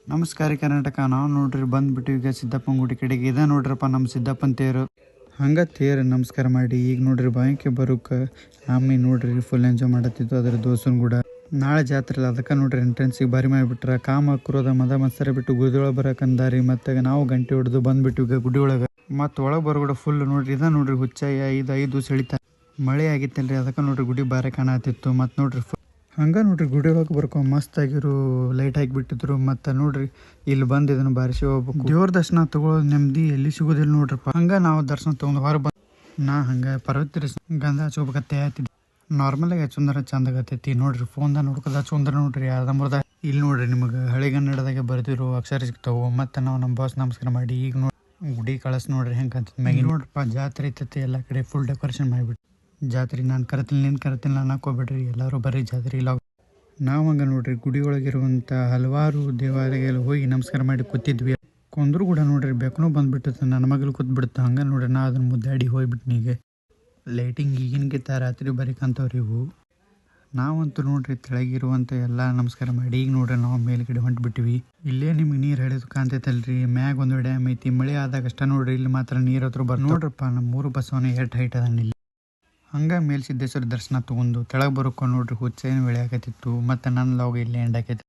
ನಮಸ್ಕಾರ ಕರ್ನಾಟಕ. ನಾವು ನೋಡ್ರಿ ಬಂದ್ಬಿಟ್ಟಿವಿ ಈಗ ಸಿದ್ದಪ್ಪನ ಗುಡಿ ಕಡೆಗೆ. ಇದ ನೋಡ್ರಪ್ಪ ನಮ್ಮ ಸಿದ್ದಪ್ಪನ ತೇರು. ಹಂಗೆ ತೇರು ನಮಸ್ಕಾರ ಮಾಡಿ ಈಗ ನೋಡ್ರಿ ಬಾಯಕ್ಕೆ ಬರೋಕೆ ಆಮಿ ನೋಡ್ರಿ ಫುಲ್ ಎಂಜಾಯ್ ಮಾಡತ್ತಿತ್ತು ಅದ್ರ ದೋಸ್ತನ ಕೂಡ. ನಾಳೆ ಜಾತ್ರೆ ಇಲ್ಲ, ಅದಕ್ಕೆ ನೋಡ್ರಿ ಎಂಟ್ರೆನ್ಸಿಗೆ ಬಾರಿ ಮಾಡಿಬಿಟ್ರ. ಕಾಮ ಕ್ರೋಧ ಮದ ಮತ್ಸರ ಬಿಟ್ಟು ಗುಡಿ ಒಳಗೆ ಬರಕಂದಾರಿ. ಮತ್ತೆ ನಾವು ಗಂಟೆ ಹೊಡೆದು ಬಂದ್ಬಿಟ್ಟಿವಿ ಈಗ ಗುಡಿ ಒಳಗೆ. ಮತ್ತು ಒಳಗೆ ಬರೋகூட ಫುಲ್ ನೋಡ್ರಿ ಇದ ನೋಡ್ರಿ ಹುಚ್ಚಯ್ಯ ಐದು ಸೆಳಿತ ಮಳೆ ಆಗಿತ್ತಲ್ರಿ, ಅದಕ್ಕೆ ನೋಡ್ರಿ ಗುಡಿ ಬಾರಿ ಕಾಣತಿತ್ತು. ಮತ್ತು ನೋಡ್ರಿ ಹಂಗೆ ನೋಡ್ರಿ ಗುಡಿ ಒಳಗೆ ಬರ್ಕೊ ಮಸ್ತ್ ಆಗಿರೋ ಲೈಟ್ ಹಾಕಿಬಿಟ್ಟಿದ್ರು. ಮತ್ತು ನೋಡ್ರಿ ಇಲ್ಲಿ ಬಂದು ಇದನ್ನು ಬಾರಿಸಿ ಹೋಗ್ಬೇಕು. ದೇವ್ರ ದರ್ಶನ ತಗೊಳ್ಳೋದು ನೆಮ್ಮದಿ ಎಲ್ಲಿ ಸಿಗೋದಿಲ್ಲ ನೋಡ್ರಪ್ಪ. ಹಂಗೆ ನಾವು ದರ್ಶನ ತೊಗೊಂಡು ಹೊರ ಬಂದು ನಾ ಹಂಗೆ ಪರ್ವತಿರಿ ಗಂಧ ಹಚ್ಕೋಬೇಕತ್ತೆ ಆಯ್ತಿದ್ದೆ. ನಾರ್ಮಲಾಗಿ ಹಚ್ಚಂದ್ರೆ ಚಂದ ಆಗತ್ತೈತಿ ನೋಡ್ರಿ. ಫೋನ್ದಾಗ ನೋಡ್ಕೋದು ಹಚ್ಕೊಂಡ್ರೆ ನೋಡ್ರಿ ಅರ್ಧಂಬರ್ಧ ಇಲ್ಲಿ ನೋಡ್ರಿ ನಿಮಗೆ ಹಳೆಗನ್ನಡದಾಗೆ ಬರ್ದಿರೋ ಅಕ್ಷರ ಸಿಗ್ತಾವೆ. ಮತ್ತು ನಾವು ನಮ್ಮ ಬಾಸ್ ನಮಸ್ಕಾರ ಮಾಡಿ ಈಗ ನೋಡಿ ಗುಡಿ ಕಳಿಸ್ ನೋಡ್ರಿ ಹೆಂಗೆ ಕಾಣ್ತೈತೆ ಮ್ಯಾಗಿ. ನೋಡ್ರಪ್ಪ ಜಾತ್ರೆ ಐತೈತಿ, ಎಲ್ಲ ಕಡೆ ಫುಲ್ ಡೆಕೋರೇಷನ್ ಮಾಡಿಬಿಟ್ಟು ಜಾತ್ರೆ ನಾನು ಕರಿತೀನಿ ನೀನು ಕರಿತೀನಿ ನಾನು ಹಾಕೋಬೇಡ್ರಿ, ಎಲ್ಲರೂ ಬರ್ರಿ ಜಾತ್ರೆ ಇಲ್ಲ. ನಾವು ಹಂಗೆ ನೋಡ್ರಿ ಗುಡಿ ಒಳಗಿರುವಂಥ ಹಲವಾರು ದೇವಾಲಯಗಳು ಹೋಗಿ ನಮಸ್ಕಾರ ಮಾಡಿ ಕೂತಿದ್ವಿ. ಕೊಂದ್ರು ಕೂಡ ನೋಡ್ರಿ ಬೆಕ್ಕನೂ ಬಂದುಬಿಟ್ಟು ನನ್ನ ಮಗಳು ಕೂತ್ಬಿಡುತ್ತೆ. ಹಂಗೆ ನೋಡ್ರಿ ನಾ ಅದನ್ನು ಮುದ್ದಾಡಿ ಹೋಗ್ಬಿಟ್ನಿ. ಈಗ ಲೈಟಿಂಗ್ ಈಗಿನಗಿಂತ ರಾತ್ರಿ ಬರೀ ಕಾಣ್ತಾವ್ರಿ ಇವು. ನಾವಂತೂ ನೋಡ್ರಿ ತೆಳಗಿರುವಂಥ ಎಲ್ಲ ನಮಸ್ಕಾರ ಮಾಡಿ ಈಗ ನೋಡ್ರಿ ನಾವು ಮೇಲ್ಗಡೆ ಹೊಂಟ್ಬಿಟ್ಟಿವಿ. ಇಲ್ಲೇ ನಿಮ್ಗೆ ನೀರು ಹರಿಯೋದು ಕಾಣ್ತೈತಲ್ರಿ. ಮ್ಯಾಗ ಒಂದು ಡ್ಯಾಮ್ ಐತಿ, ಮಳೆ ಆದಾಗ ಅಷ್ಟ ನೋಡ್ರಿ ಇಲ್ಲಿ ಮಾತ್ರ ನೀರು ಹತ್ರ ನೋಡ್ರಪ್ಪ. ನಮ್ಮ ಮೂರು ಬಸವನ ಎಷ್ಟು ಹೈಟ್ ಅದಾನ ಇಲ್ಲಿ. ಹಂಗೆ ಮೇಲ್ಸಿದ್ದೇಶ್ವರ ದರ್ಶನ ತೊಗೊಂಡು ತೆಳಗೆ ಬರೋಕೆ ನೋಡ್ರಿ ಹುಚ್ಚೇನು ಬೆಳೆ ಆಕತಿತ್ತು. ಮತ್ತು ನನ್ನ ಲಾಗ್ ಇಲ್ಲಿ ಎಂಡ್ ಆಕೈತಿ.